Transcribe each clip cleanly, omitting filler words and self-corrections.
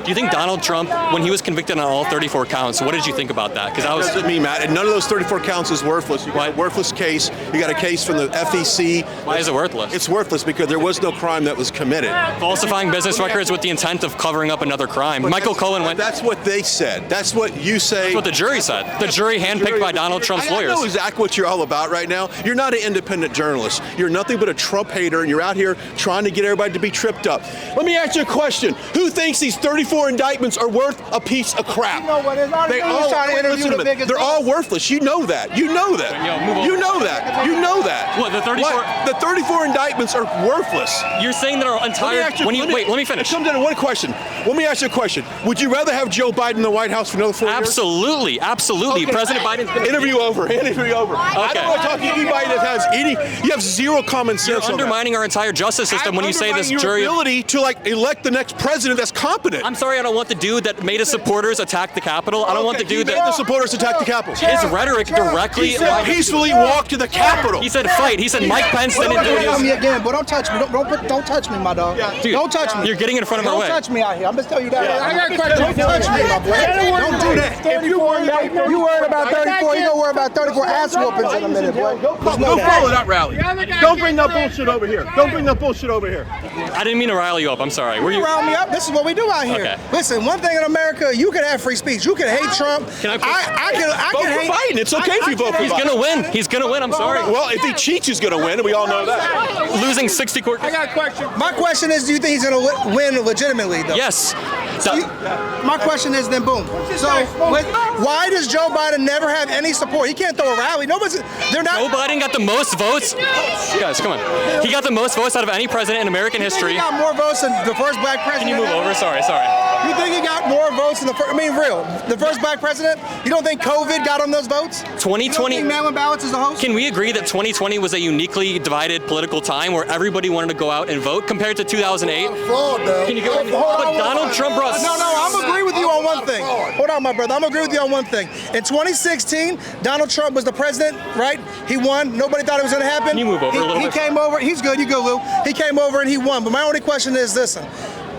Do you think Donald Trump, when he was convicted on all 34 counts, what did you think about that? Because I was. Doesn't mean, Matt. And none of those 34 counts is worthless. You got a worthless case. You got a case from the FEC. Why is it worthless? It's worthless because there was no crime that was committed. Falsifying business records with the intent of covering up another crime. But Michael Cohen went. That's what they said. That's what you say. That's what the jury said. The jury handpicked by Donald Trump's lawyers. I know exactly what you're all about right now. You're not an independent journalist. You're nothing but a Trump hater, and you're out here trying to get everybody to be tripped up. Let me ask you a question. Who thinks these 34 indictments are worth a piece of crap? You know what? They all trying to interview the biggest. They're all worthless. You know that. You know that. You know that. You know that. What, the 34? The 34 indictments are worthless. You're saying that our entire. Let me finish. It comes down to one question. Let me ask you a question. Would you rather have Joe Biden in the White House for another 4 years? Absolutely. Absolutely. Okay. President Biden's going to. Interview over. Interview over. Okay. I don't want to talk to anybody that has any. You have zero common sense. You're undermining our entire justice system when you say this jury. Your ability to elect the next president that's competent. I'm sorry, I don't want the dude that made his supporters attack the Capitol. I don't want the dude that made the supporters attack the Capitol. His rhetoric directly. He said peacefully walk to the Capitol. He said fight. He said Mike Pence didn't do Don't me it. again, but don't touch me. Don't touch me, my dog. Dude, don't touch me. You're getting in front of our way. Don't touch me out here. I'm just telling you that. Yeah. I got a question. Don't touch me, my boy. Don't do that. If you worried about 34, you gonna worry about 34 ass whoopings in a minute, boy. Go follow that rally. Don't bring that bullshit over here. Don't bring that bullshit over here. I didn't mean to rile you up. I'm sorry. You round me up. This is what we do out here. Okay. Listen, one thing in America, you can have free speech. You can hate Trump. Can I can vote hate for Biden. It's okay if you vote for Biden. He's gonna win. He's gonna win. I'm sorry. Well, if he cheats, he's gonna win, and we all know that. Losing 60 court. I got a question. My question is, do you think he's gonna win legitimately, though? Yes. My question is, then boom. So why does Joe Biden never have any support? He can't throw a rally. They're not. Joe Biden got the most votes. Guys, come on. He got the most votes out of any president in American history. He got more votes than the first black president. Can you move over? Sorry. You think he got more votes than the first? I mean, the first black president? You don't think COVID got him those votes? 2020. You don't think mail-in ballots is the host? Can we agree that 2020 was a uniquely divided political time where everybody wanted to go out and vote compared to 2008? Can you go? But Donald Trump brought. No, I'm agree with you on one thing. Hold on, my brother. I'm agree with you on one thing. In 2016, Donald Trump was the president, right? He won. Nobody thought it was going to happen. Can you move over a little bit? He came over. He's good. You go, Lou. He came over and he won. But my only question is, listen,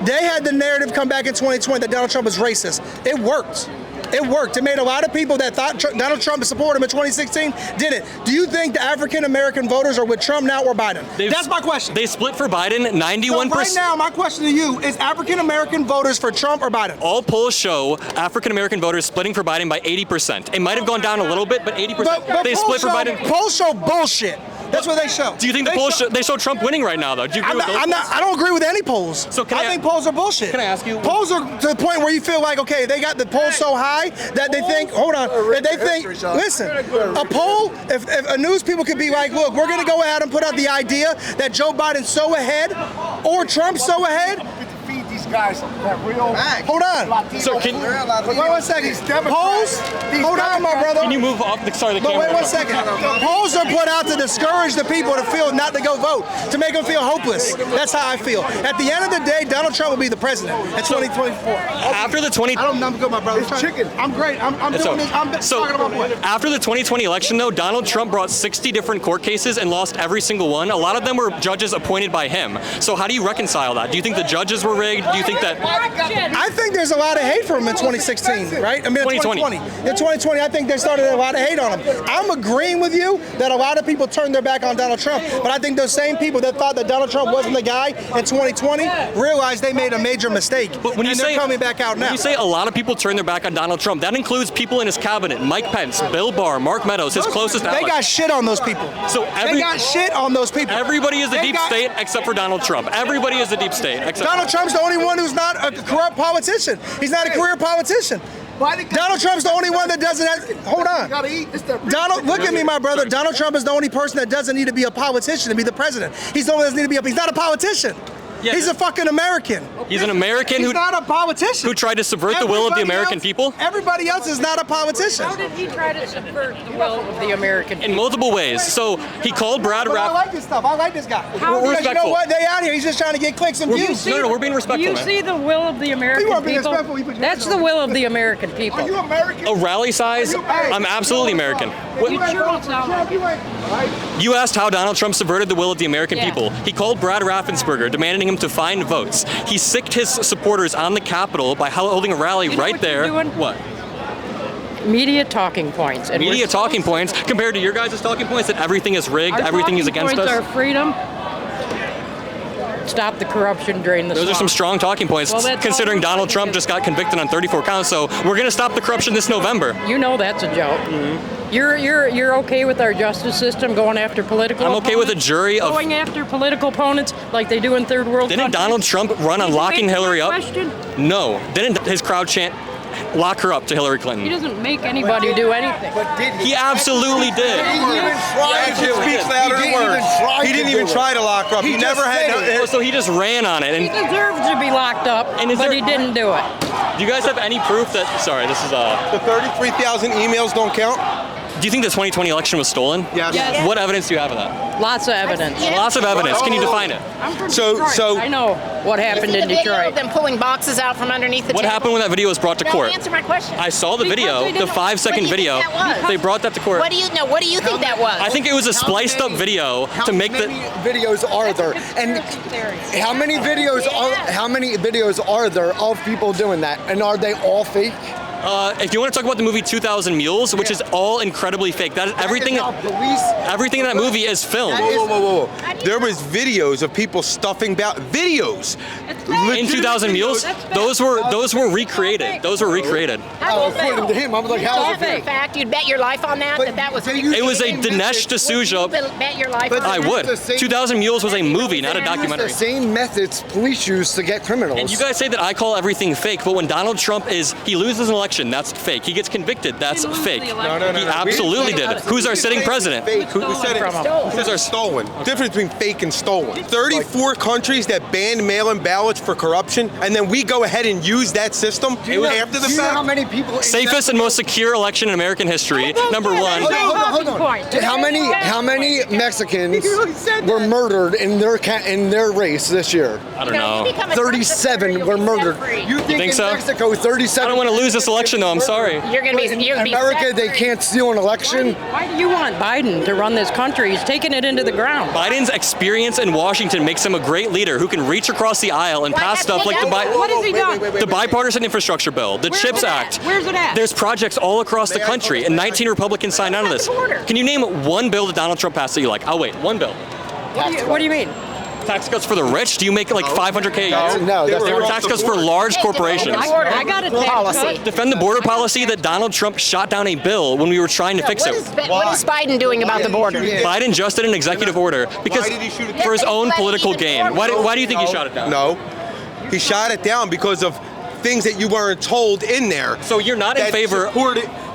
they had the narrative come back in 2020 that Donald Trump was racist. It worked. It worked. It made a lot of people that thought Donald Trump supported him in 2016 did it. Do you think the African American voters are with Trump now or Biden? That's my question. They split for Biden 91%. So right now, my question to you is African American voters for Trump or Biden? All polls show African American voters splitting for Biden by 80%. It might have gone down a little bit, but 80%. But they split for Biden. Polls show bullshit. That's what they show. Do you think the polls they show Trump winning right now, though? Do you agree with those polls? I don't agree with any polls. So I think polls are bullshit. Can I ask you? Polls are to the point where you feel like, okay, they got the polls so high that they think, hold on, that they think, listen, a poll, if a news people could be like, look, we're going to go ahead and put out the idea that Joe Biden's so ahead or Trump's so ahead. Guys, that real. Hold on. So can wait 1 second. Polls. Hold on, my brother. Can you move off the camera? Wait 1 second. Polls are put out to discourage the people to feel not to go vote, to make them feel hopeless. That's how I feel. At the end of the day, Donald Trump will be the president in 2024. After the 20. I'm good, my brother. It's chicken. I'm great. I'm doing this. I'm talking about what? After the 2020 election, though, Donald Trump brought 60 different court cases and lost every single one. A lot of them were judges appointed by him. So how do you reconcile that? Do you think the judges were rigged? Do you think that? I think there's a lot of hate for him in 2016, right? I mean, in 2020. In 2020, I think they started a lot of hate on him. I'm agreeing with you that a lot of people turned their back on Donald Trump, but I think those same people that thought that Donald Trump wasn't the guy in 2020 realized they made a major mistake. But when they're coming back out now. When you say a lot of people turned their back on Donald Trump, that includes people in his cabinet: Mike Pence, Bill Barr, Mark Meadows, his closest allies. They got shit on those people. So they got shit on those people. Everybody is the deep state except for Donald Trump. Everybody is the deep state except Donald Trump's the only one who's not a corrupt politician. He's not a career politician. Donald Trump's the only one that doesn't have, hold on. Donald, look at me, my brother. Donald Trump is the only person that doesn't need to be a politician to be the president. He's the only one that doesn't need to be he's not a politician. Yeah, he's a fucking American. He's an American He's not a politician. Who tried to subvert the will of the American people? Everybody else is not a politician. How did he try to subvert the will of the American people? In multiple ways. So he called Brad Rapp. I like this stuff. I like this guy. We're respectful. You know what? They out here. He's just trying to get clicks and views. No, we're being respectful. You see the will of the American people? That's the will of the American people. Are you American? A rally size? I'm absolutely American. You sure don't sound like it. You asked how Donald Trump subverted the will of the American people. He called Brad Raffensperger, demanding him to find votes. He sicked his supporters on the Capitol by holding a rally right there. What? Media talking points. And Media talking points compared to your guys' talking points that everything is rigged, everything is against us. Our freedom. Stop the corruption, drain the swamp. Those are some strong talking points, considering Donald Trump just got convicted on 34 counts. So we're going to stop the corruption this November. You know that's a joke. Mm-hmm. You're okay with our justice system going after political opponents? I'm okay with a jury of going after political opponents like they do in third world countries? Didn't Donald Trump run on locking Hillary up? No. Didn't his crowd chant, lock her up to Hillary Clinton? He doesn't make anybody do anything. But did he absolutely did. He didn't even try to lock her up. He never had. So he just ran on it. And he deserves to be locked up, but he didn't do it. Do you guys have any proof that? Sorry, this is the 33,000 emails don't count. Do you think the 2020 election was stolen? Yes. What evidence do you have of that? Lots of evidence. Lots of evidence. Can you define it? I'm from Detroit. I know what happened in Detroit. Of them pulling boxes out from underneath the What table? happened when that video was brought to court? Answer my question. I saw the video, the 5-second video. They brought that to court. What do you know? What do you think that was? I think it was a spliced up video to make the. How many videos are there? And how many videos are there of people doing that? And are they all fake? If you want to talk about the movie 2,000 Mules, which is all incredibly fake, that is everything. Everything in that movie is filmed. Whoa. There was videos of people stuffing videos. In 2,000 Mules, those were recreated. Those were recreated. According to him, I'm like, how is it fake? Fact, you'd bet your life on that. That was. It was a Dinesh D'Souza. Bet your life. I would. 2,000 Mules was a movie, not a documentary. The same methods police use to get criminals. And you guys say that I call everything fake, but when Donald Trump he loses an election, that's fake. He gets convicted, that's fake. No. He absolutely did. Who's our sitting president? Who said it? Who's our stolen? Difference between fake and stolen. 34 countries that banned mail-in ballots for corruption, and then we go ahead and use that system after the fact. You know how many people? Safest and most secure election in American history. Number one. Hold on. How many Mexicans were murdered in their race this year? I don't know. 37 were murdered. You think so? In Mexico, 37? I don't want to lose this election, though. I'm sorry. You're gonna be. America, they can't steal an election. Why do you want Biden to run this country? He's taking it into the ground. Biden's experience in Washington makes him a great leader who can reach across the aisle and pass stuff like What has he done? the bipartisan infrastructure bill, the CHIPS Act. Where's it at? There's projects all across the country, and 19 Republicans signed on to this. Can you name one bill that Donald Trump passed that you like? I'll wait. One bill. What do you mean? Tax cuts for the rich? Do you make like 500K a year? No, they were tax cuts for large corporations. I got a policy. Defend the border policy that Donald Trump shot down a bill when we were trying to fix it. What is Biden doing about the border? Biden just did an executive order because for his own political gain. Why do you think he shot it down? No, he shot it down because of things that you weren't told in there. So you're not in favor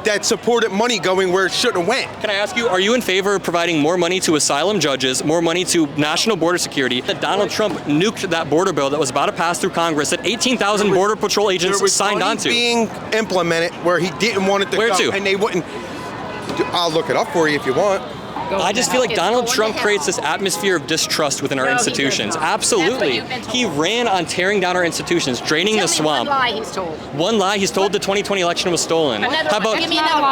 that supported money going where it shouldn't have went. Can I ask you, are you in favor of providing more money to asylum judges, more money to national border security? That Donald Trump nuked that border bill that was about to pass through Congress that 18,000 border patrol agents signed on to. Being implemented where he didn't want it to go, and they wouldn't. I'll look it up for you if you want. I just feel like Donald Trump creates this atmosphere of distrust within our institutions. Absolutely. He ran on tearing down our institutions, draining the swamp. One lie he's told. One lie he's told the 2020 election was stolen. How about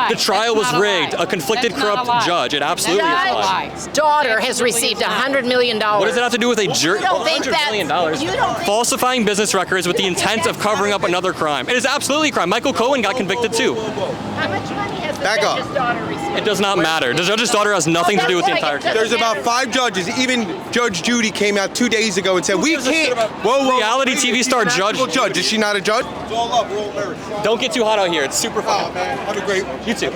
the trial was rigged, a conflicted, corrupt judge? It absolutely is a lie. His daughter has received $100 million. What does it have to do with a jury? $100 million. Falsifying business records with the intent of covering up another crime. It is absolutely a crime. Michael Cohen got convicted too. How much money has the Back up. judge's daughter received? It does not matter. The judge's daughter has nothing to do with the entire case. There's about 5 judges. Even Judge Judy came out 2 days ago and said, we can't. Whoa. Reality TV star judge. Is she not a judge? It's all up. We're all married. Don't get too hot out here. It's super fun. Oh, man. Have a great one. You too.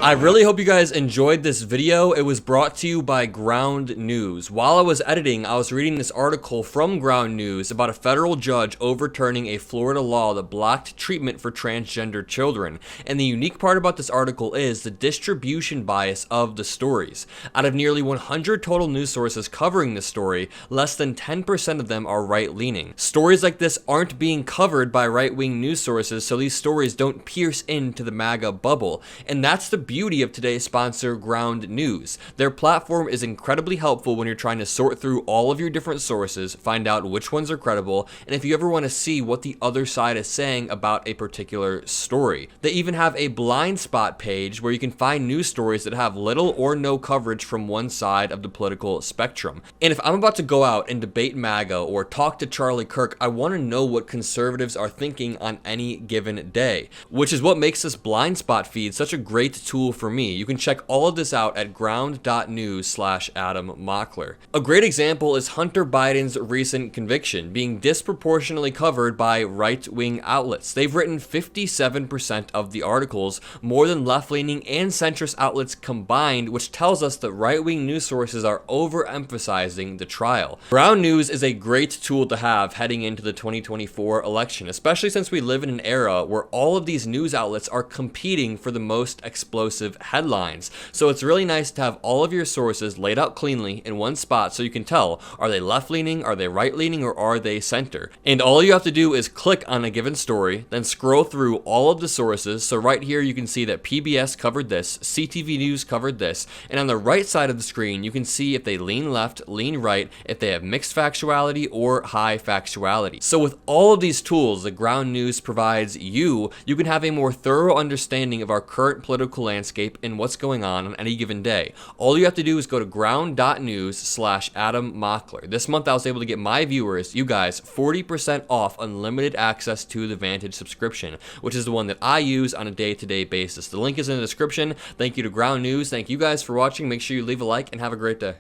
I really hope you guys enjoyed this video. It was brought to you by Ground News. While I was editing, I was reading this article from Ground News about a federal judge overturning a Florida law that blocked treatment for transgender children. And the unique part about this article is the distribution bias of the stories. Out of nearly 100 total news sources covering this story, less than 10% of them are right-leaning. Stories like this aren't being covered by right-wing news sources, so these stories don't pierce into the MAGA bubble. And that's the beauty of today's sponsor, Ground News. Their platform is incredibly helpful when you're trying to sort through all of your different sources, find out which ones are credible, and if you ever want to see what the other side is saying about a particular story. They even have a blind spot page where you can find news stories that have little or no coverage from one side of the political spectrum. And if I'm about to go out and debate MAGA or talk to Charlie Kirk, I want to know what conservatives are thinking on any given day, which is what makes this blind spot feed such a great tool for me. You can check all of this out at ground.news/Adam Mockler. A great example is Hunter Biden's recent conviction being disproportionately covered by right-wing outlets. They've written 57% of the articles, more than left-leaning and centrist outlets combined, which tells us that right-wing news sources are overemphasizing the trial. Ground News is a great tool to have heading into the 2024 election, especially since we live in an era where all of these news outlets are competing for the most explosive headlines. So it's really nice to have all of your sources laid out cleanly in one spot so you can tell, are they left-leaning, are they right-leaning, or are they center? And all you have to do is click on a given story, then scroll through all of the sources. So right here you can see that PBS covered this, CTV News covered this, and on the right side of the screen you can see if they lean left, lean right, if they have mixed factuality or high factuality. So with all of these tools that Ground News provides you can have a more thorough understanding of our current political landscape and what's going on any given day. All you have to do is go to ground.news/Adam Mockler. This month I was able to get my viewers, you guys, 40% off unlimited access to the Vantage subscription, which is the one that I use on a day-to-day basis. The link is in the description. Thank you to Ground News. Thank you guys for watching. Make sure you leave a like and have a great day.